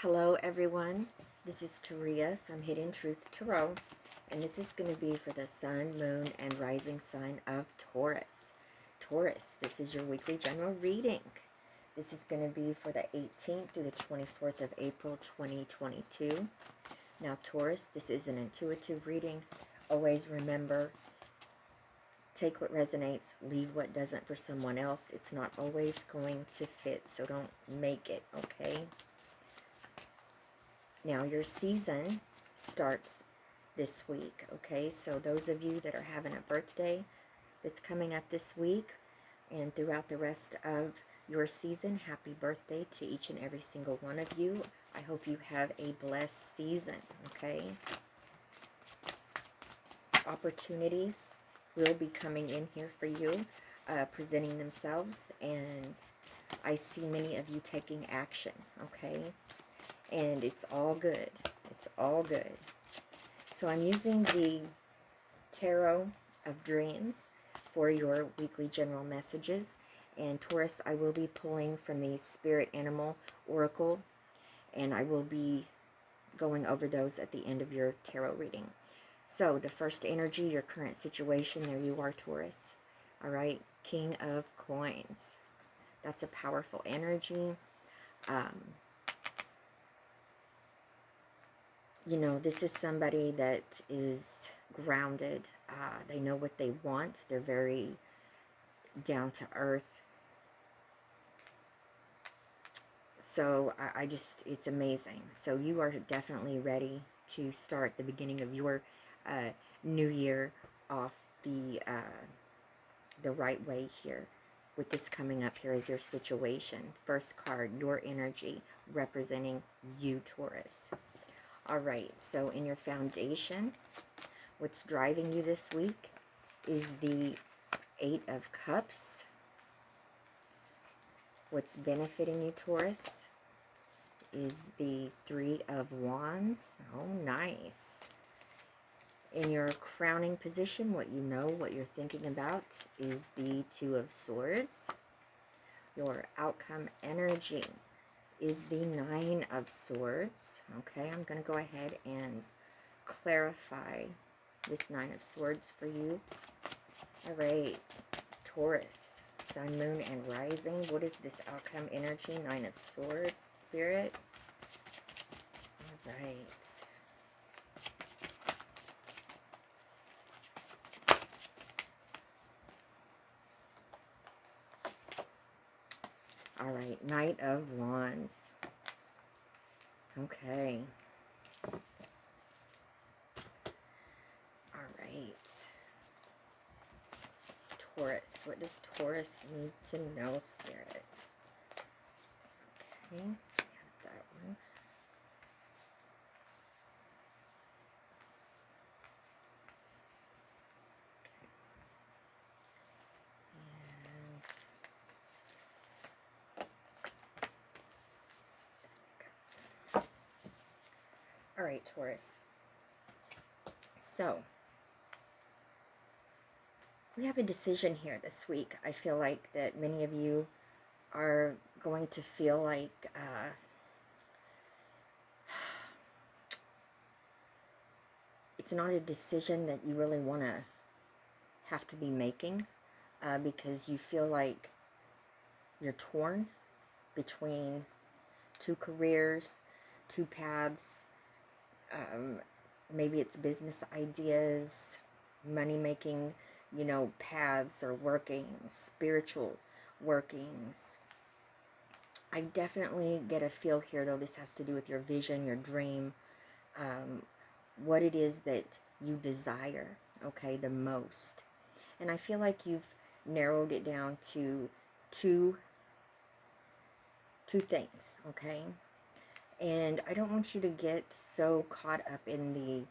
Hello everyone, this is Taria from Hidden Truth Tarot, and this is going to be for the Sun, Moon, and Rising sign of Taurus. Taurus, this is your weekly general reading. This is going to be for the 18th through the 24th of April 2022. Now Taurus, this is an intuitive reading. Always remember, take what resonates, leave what doesn't for someone else. It's not always going to fit, so don't make it, okay? Now, your season starts this week, okay? So those of you that are having a birthday that's coming up this week and throughout the rest of your season, happy birthday to each and every single one of you. I hope you have a blessed season, okay? Opportunities will be coming in here for you, presenting themselves, and I see many of you taking action, okay? And it's all good. It's all good. So I'm using the Tarot of Dreams for your weekly general messages. And Taurus, I will be pulling from the Spirit Animal Oracle, and I will be going over those at the end of your tarot reading. So the first energy, your current situation, there you are, Taurus. All right, King of Coins. That's a powerful energy. You know, this is somebody that is grounded. They know what they want. They're very down to earth. So I just, it's amazing. So you are definitely ready to start the beginning of your new year off the right way here. With this coming up here is your situation. First card, your energy, representing you, Taurus. Alright, so in your foundation, what's driving you this week is the Eight of Cups. What's benefiting you, Taurus, is the Three of Wands. Oh, nice. In your crowning position, what you know, what you're thinking about, is the Two of Swords. Your outcome energy is the Nine of Swords. Okay, I'm going to go ahead and clarify this Nine of Swords for you. All right, Taurus, Sun, Moon, and Rising. What is this outcome energy? Nine of Swords, Spirit. All right. All right, Knight of Wands. Okay. All right. Taurus. What does Taurus need to know, Spirit? Okay, that one. And all right, Taurus. So we have a decision here this week. I feel like that many of you are going to feel like it's not a decision that you really want to have to be making, because you feel like you're torn between two careers, two paths. Maybe it's business ideas, money-making, you know, paths or workings, spiritual workings. I definitely get a feel here, though, this has to do with your vision, your dream, what it is that you desire, okay, the most. And I feel like you've narrowed it down to two things, okay? And I don't want you to get so caught up in the,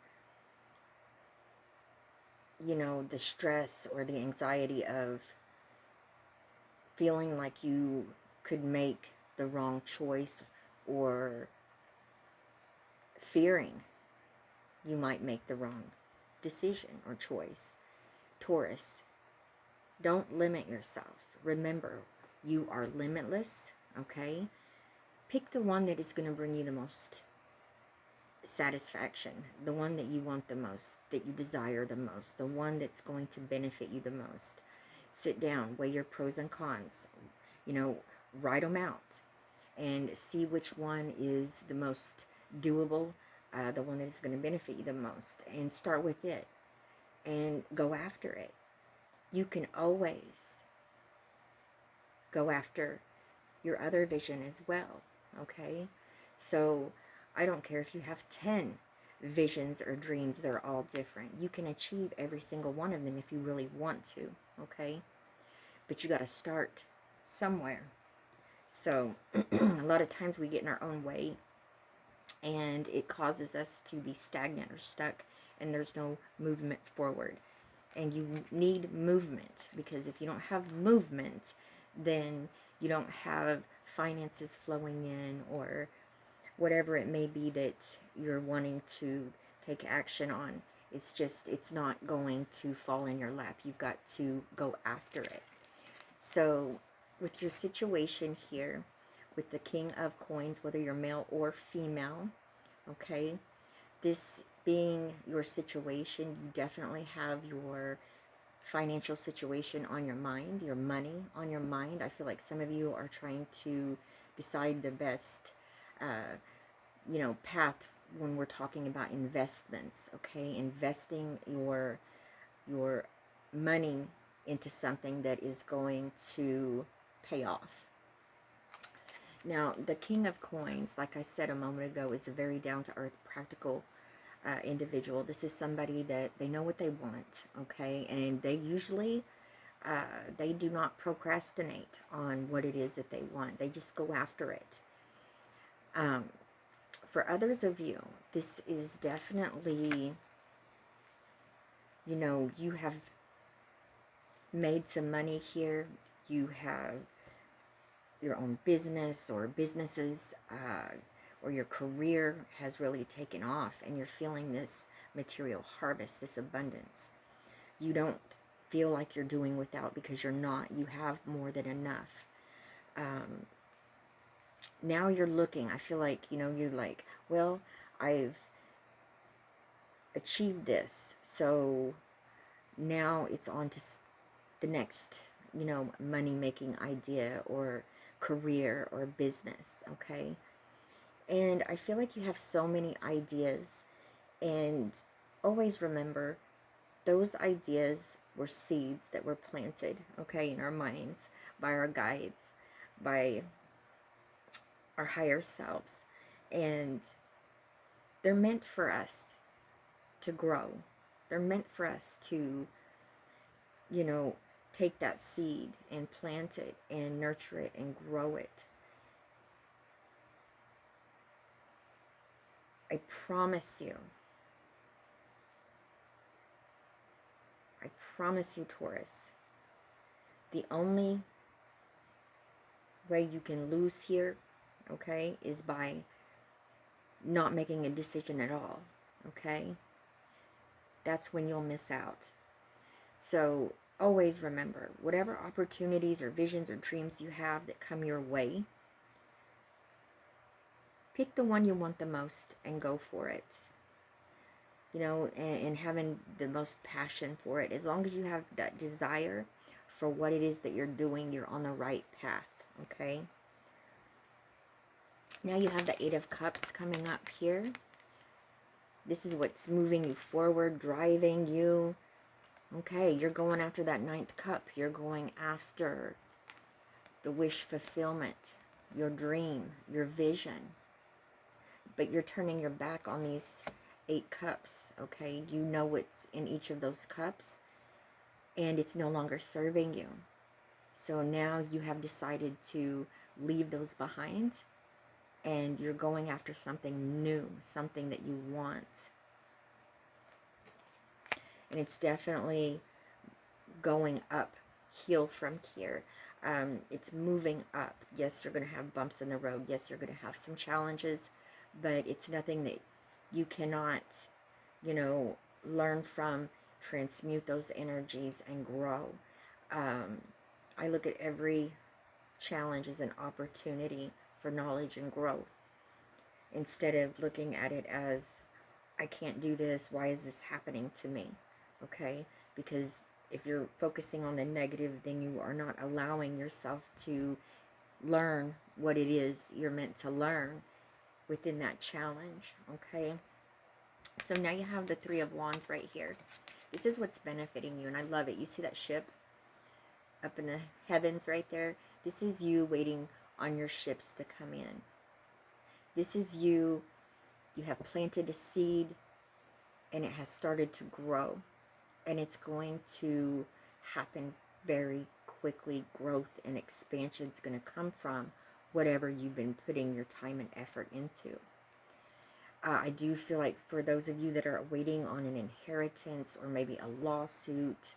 you know, the stress or the anxiety of feeling like you could make the wrong choice, or fearing you might make the wrong decision or choice. Taurus, don't limit yourself. Remember, you are limitless, okay? Pick the one that is going to bring you the most satisfaction, the one that you want the most, that you desire the most, the one that's going to benefit you the most. Sit down, weigh your pros and cons, you know, write them out, and see which one is the most doable, the one that is going to benefit you the most, and start with it and go after it. You can always go after your other vision as well, okay? So I don't care if you have 10 visions or dreams, they're all different. You can achieve every single one of them if you really want to, okay? But you got to start somewhere. So a lot of times we get in our own way, and it causes us to be stagnant or stuck, and there's no movement forward. And you need movement, because if you don't have movement, then you don't have finances flowing in, or whatever it may be that you're wanting to take action on. It's not going to fall in your lap. You've got to go after it. So with your situation here, with the King of Coins, whether you're male or female, okay, this being your situation, you definitely have your financial situation on your mind, your money on your mind. I feel like some of you are trying to decide the best, path when we're talking about investments, okay? Investing your money into something that is going to pay off. Now, the King of Coins, like I said a moment ago, is a very down-to-earth, practical individual. This is somebody that they know what they want, okay? And they usually, they do not procrastinate on what it is that they want. They just go after it. For others of you, this is definitely, you have made some money here. You have your own business or businesses, or your career has really taken off, and you're feeling this material harvest, this abundance. You don't feel like you're doing without, because you're not. You have more than enough. Now you're looking, I feel like, you're like, well, I've achieved this, so now it's on to the next, money-making idea or career or business, okay? And I feel like you have so many ideas, and always remember, those ideas were seeds that were planted, okay, in our minds, by our guides, by our higher selves, and they're meant for us to grow. They're meant for us to, take that seed and plant it and nurture it and grow it. I promise you, Taurus, the only way you can lose here, okay, is by not making a decision at all, okay? That's when you'll miss out. So always remember, whatever opportunities or visions or dreams you have that come your way, pick the one you want the most and go for it. And having the most passion for it. As long as you have that desire for what it is that you're doing, you're on the right path, okay? Now you have the Eight of Cups coming up here. This is what's moving you forward, driving you. Okay, you're going after that Ninth Cup. You're going after the wish fulfillment, your dream, your vision. But you're turning your back on these 8 cups, okay? You know what's in each of those cups, and it's no longer serving you. So now you have decided to leave those behind, and you're going after something new, something that you want. And it's definitely going uphill from here. It's moving up. Yes, you're going to have bumps in the road. Yes, you're going to have some challenges, but it's nothing that you cannot, learn from, transmute those energies, and grow. I look at every challenge as an opportunity for knowledge and growth, instead of looking at it as, I can't do this, why is this happening to me? Okay? Because if you're focusing on the negative, then you are not allowing yourself to learn what it is you're meant to learn within that challenge. Okay? So now you have the Three of Wands right here. This is what's benefiting you, and I love it. You see that ship up in the heavens right there? This is you waiting on your ships to come in. This is you. You have planted a seed, and it has started to grow, and it's going to happen very quickly. Growth and expansion is going to come from whatever you've been putting your time and effort into. I do feel like for those of you that are waiting on an inheritance or maybe a lawsuit,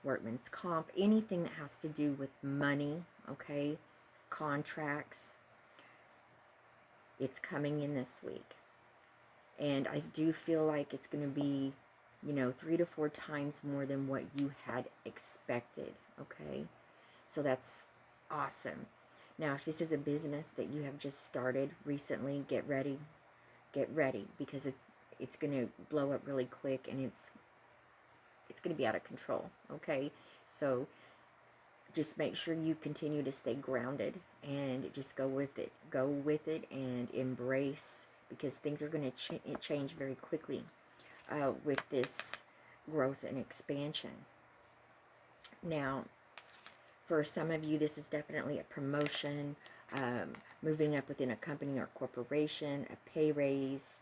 workman's comp, anything that has to do with money, okay, contracts, it's coming in this week. And I do feel like it's going to be, you know, 3 to 4 times more than what you had expected, okay? So that's awesome. Now, if this is a business that you have just started recently, get ready, because it's going to blow up really quick, and it's going to be out of control, okay? So just make sure you continue to stay grounded and just go with it. Go with it and embrace, because things are going to change very quickly with this growth and expansion. Now, for some of you, this is definitely a promotion, moving up within a company or corporation, a pay raise.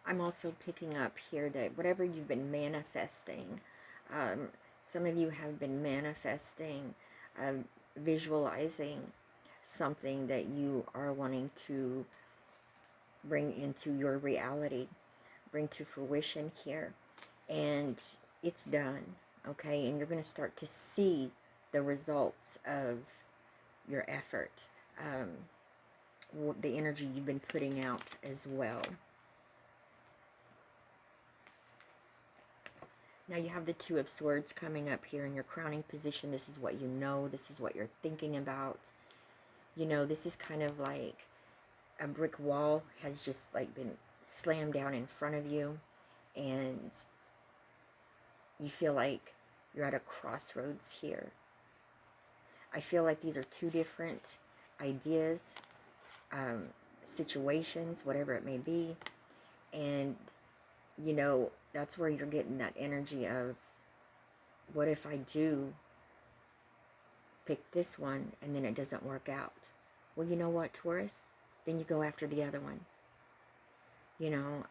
I'm also picking up here that whatever you've been manifesting, some of you have been manifesting, visualizing something that you are wanting to bring into your reality, bring to fruition here. And it's done, okay? And you're going to start to see the results of your effort, the energy you've been putting out as well. Now you have the Two of Swords coming up here in your crowning position. This is what you know. This is what you're thinking about. You know, this is kind of like a brick wall has just like been slammed down in front of you. And you feel like you're at a crossroads here. I feel like these are two different ideas, situations, whatever it may be. And, you know, that's where you're getting that energy of, what if I do pick this one and then it doesn't work out? Well, you know what, Taurus? Then you go after the other one. You know,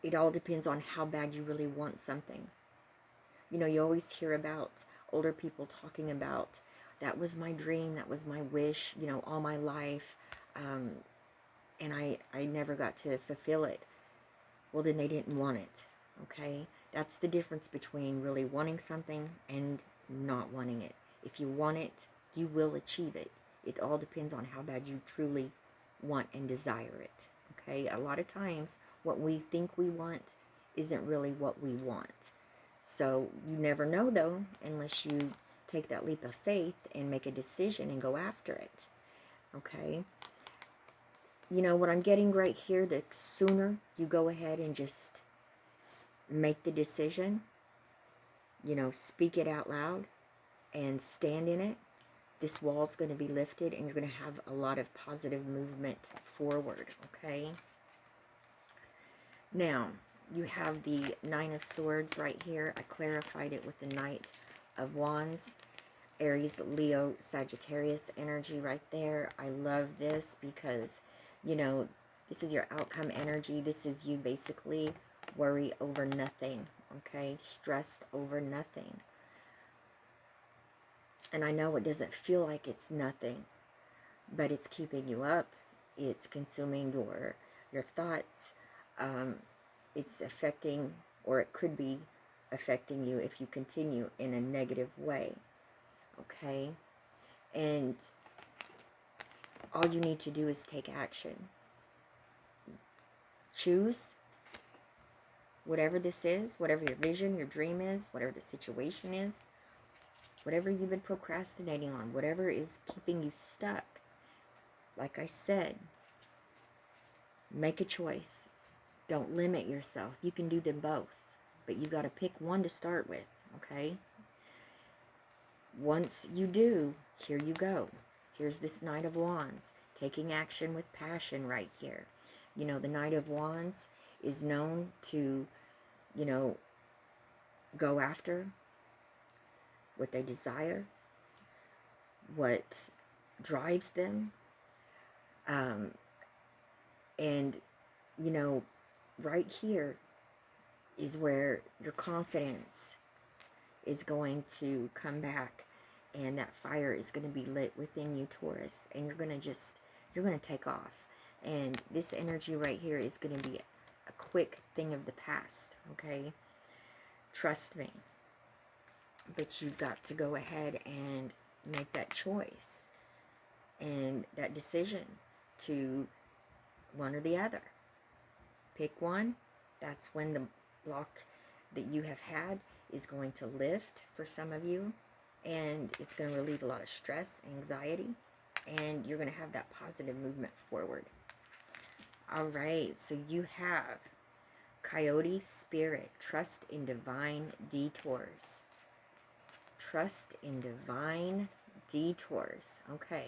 it all depends on how bad you really want something. You know, you always hear about older people talking about, that was my dream, that was my wish, you know, all my life, and I never got to fulfill it. Well, then they didn't want it, okay? That's the difference between really wanting something and not wanting it. If you want it, you will achieve it. It all depends on how bad you truly want and desire it, okay? A lot of times, what we think we want isn't really what we want. So you never know, though, unless you take that leap of faith and make a decision and go after it, okay? You know, what I'm getting right here, the sooner you go ahead and just make the decision, you know, speak it out loud and stand in it, this wall's going to be lifted and you're going to have a lot of positive movement forward, okay? Now, you have the Nine of Swords right here. I clarified it with the Knight of Wands. Aries, Leo, Sagittarius energy right there. I love this because, you know, this is your outcome energy. This is you basically worry over nothing, okay? Stressed over nothing. And I know it doesn't feel like it's nothing, but it's keeping you up. It's consuming your thoughts. It's affecting, or it could be affecting you if you continue in a negative way, okay? And All you need to do is take action. Choose whatever this is, whatever your vision, your dream is, whatever the situation is, whatever you've been procrastinating on, whatever is keeping you stuck. Like I said, make a choice. Don't limit yourself. You can do them both, but you got to pick one to start with, okay? Once you do, here you go. Here's this Knight of Wands, taking action with passion right here. You know, the Knight of Wands is known to, you know, go after what they desire, what drives them, and, you know, right here is where your confidence is going to come back, and that fire is going to be lit within you, Taurus, and you're going to take off. And this energy right here is going to be a quick thing of the past, okay? Trust me. But you've got to go ahead and make that choice and that decision to one or the other. Pick one. That's when the block that you have had is going to lift for some of you, and it's going to relieve a lot of stress, anxiety, and you're going to have that positive movement forward. All right, so you have Coyote Spirit, trust in divine detours. Trust in divine detours. Okay,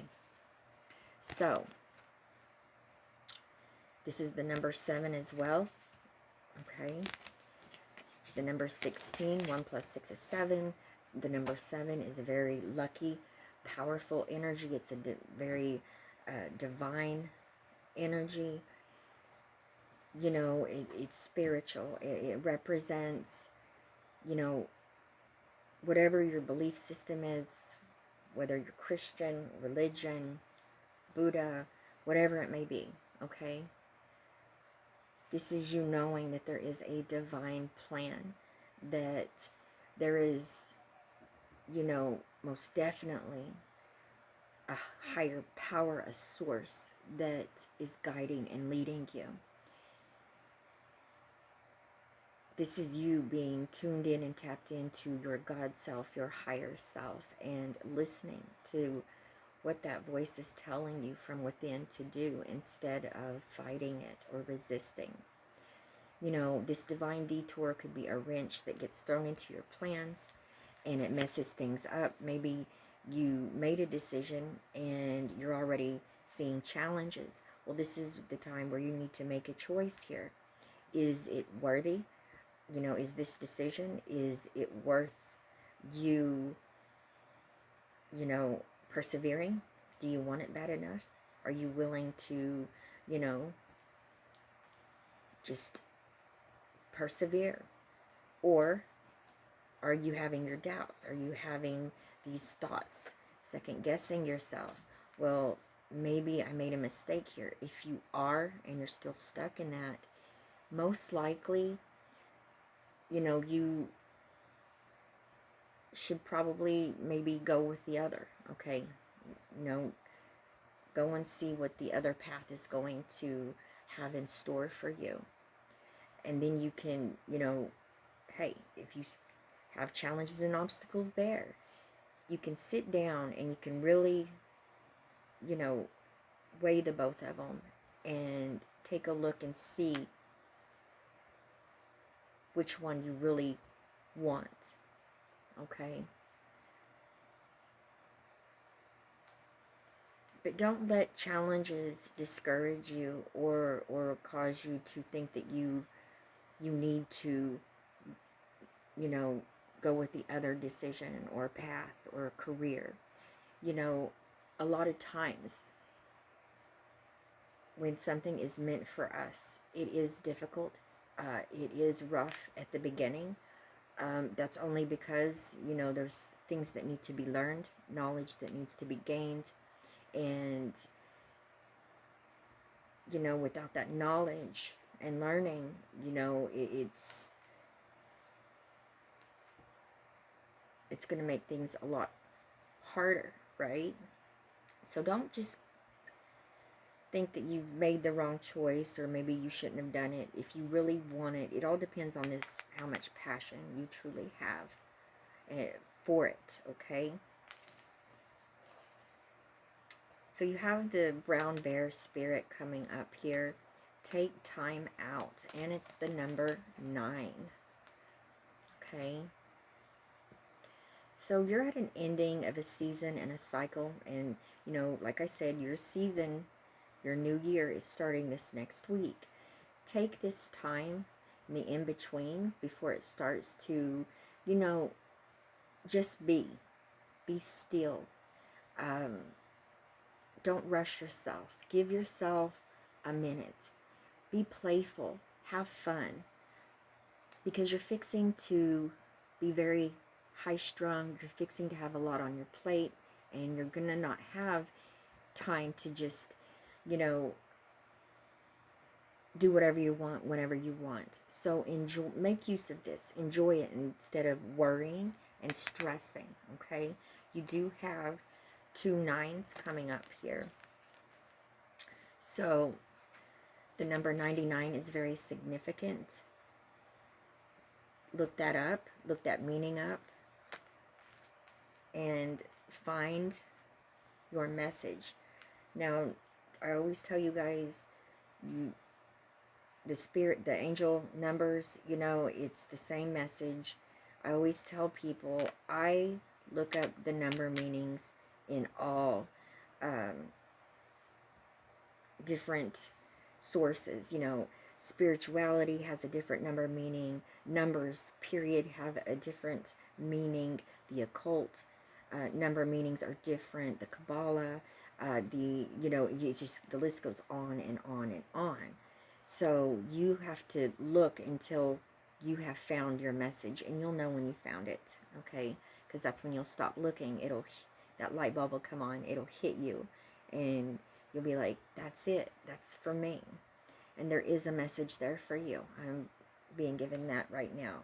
so this is the number 7 as well. Okay, the number 16, 1 plus 6 is 7. The number 7 is a very lucky, powerful energy. It's a very divine energy. You know, it's spiritual. It represents, you know, whatever your belief system is, whether you're Christian, religion, Buddha, whatever it may be, okay? This is you knowing that there is a divine plan, that there is, you know, most definitely a higher power, a source that is guiding and leading you. This is you being tuned in and tapped into your God self, your higher self, and listening to what that voice is telling you from within to do instead of fighting it or resisting. You know, this divine detour could be a wrench that gets thrown into your plans and it messes things up. Maybe you made a decision and you're already seeing challenges. Well, this is the time where you need to make a choice here. Is it worthy? You know, is this decision, is it worth you, you know, persevering? Do you want it bad enough? Are you willing to, you know, just persevere? Or are you having your doubts? Are you having these thoughts, second guessing yourself? Well, maybe I made a mistake here. If you are and you're still stuck in that, most likely, you know, you should probably maybe go with the other, okay? You know, go and see what the other path is going to have in store for you. And then you can, you know, hey, if you have challenges and obstacles there, you can sit down and you can really, you know, weigh the both of them and take a look and see which one you really want, okay? But don't let challenges discourage you or cause you to think that you need to, you know, go with the other decision or path or career. You know, a lot of times when something is meant for us, it is difficult. It is rough at the beginning. That's only because, you know, there's things that need to be learned, knowledge that needs to be gained. And, you know, without that knowledge and learning, you know, it's going to make things a lot harder, right? So don't just think that you've made the wrong choice, or maybe you shouldn't have done it. If you really want it, it all depends on this, how much passion you truly have for it, okay? So you have the brown bear spirit coming up here. Take time out, and it's the number 9, okay? So you're at an ending of a season and a cycle, and, you know, like I said, your season, your new year is starting this next week. Take this time in the in-between before it starts to, you know, just be still. Don't rush yourself. Give yourself a minute. Be playful. Have fun. Because you're fixing to be very high-strung. You're fixing to have a lot on your plate. And you're going to not have time to just, you know, do whatever you want whenever you want. So enjoy, make use of this. Enjoy it instead of worrying and stressing, okay? You do have 2 9s coming up here. So the number 99 is very significant. Look that up. Look that meaning up. And find your message. Now, I always tell you guys, the spirit, the angel numbers, you know, it's the same message. I always tell people, I look up the number meanings in all different sources. You know, spirituality has a different number meaning. Numbers, period, have a different meaning. The occult number meanings are different. The Kabbalah, you know, it's just, the list goes on and on and on. So you have to look until you have found your message, and you'll know when you found it, okay? Because that's when you'll stop looking. That light bulb will come on. It'll hit you, and you'll be like, that's it. That's for me. And there is a message there for you. I'm being given that right now.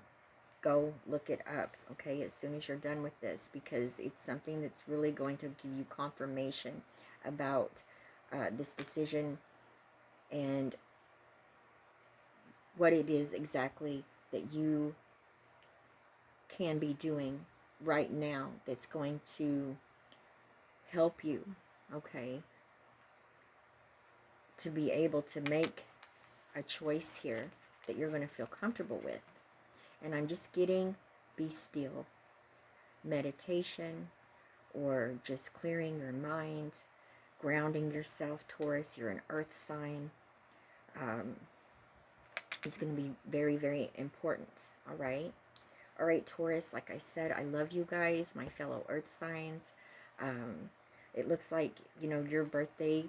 Go look it up, okay, as soon as you're done with this, because it's something that's really going to give you confirmation about this decision and what it is exactly that you can be doing right now that's going to help you, okay, to be able to make a choice here that you're going to feel comfortable with. And I'm just getting be still, meditation, or just clearing your mind, grounding yourself. Taurus, you're an earth sign. It's going to be very, very important, all right? All right, Taurus, like I said, I love you guys, my fellow earth signs. It looks like, you know, your birthday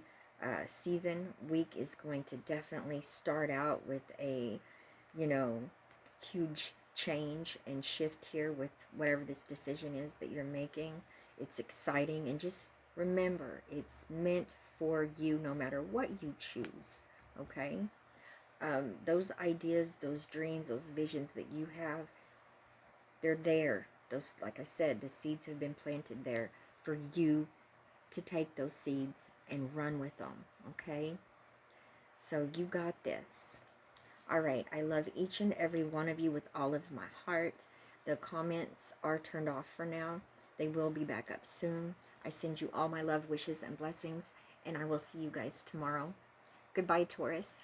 season week is going to definitely start out with a, you know, huge change and shift here with whatever this decision is that you're making. It's exciting, and just remember, it's meant for you no matter what you choose, okay? Those ideas, those dreams, those visions that you have, they're there. Those, like I said, the seeds have been planted there for you to take those seeds and run with them, okay? So you got this. All right, I love each and every one of you with all of my heart. The comments are turned off for now. They will be back up soon. I send you all my love, wishes, and blessings, and I will see you guys tomorrow. Goodbye, Taurus.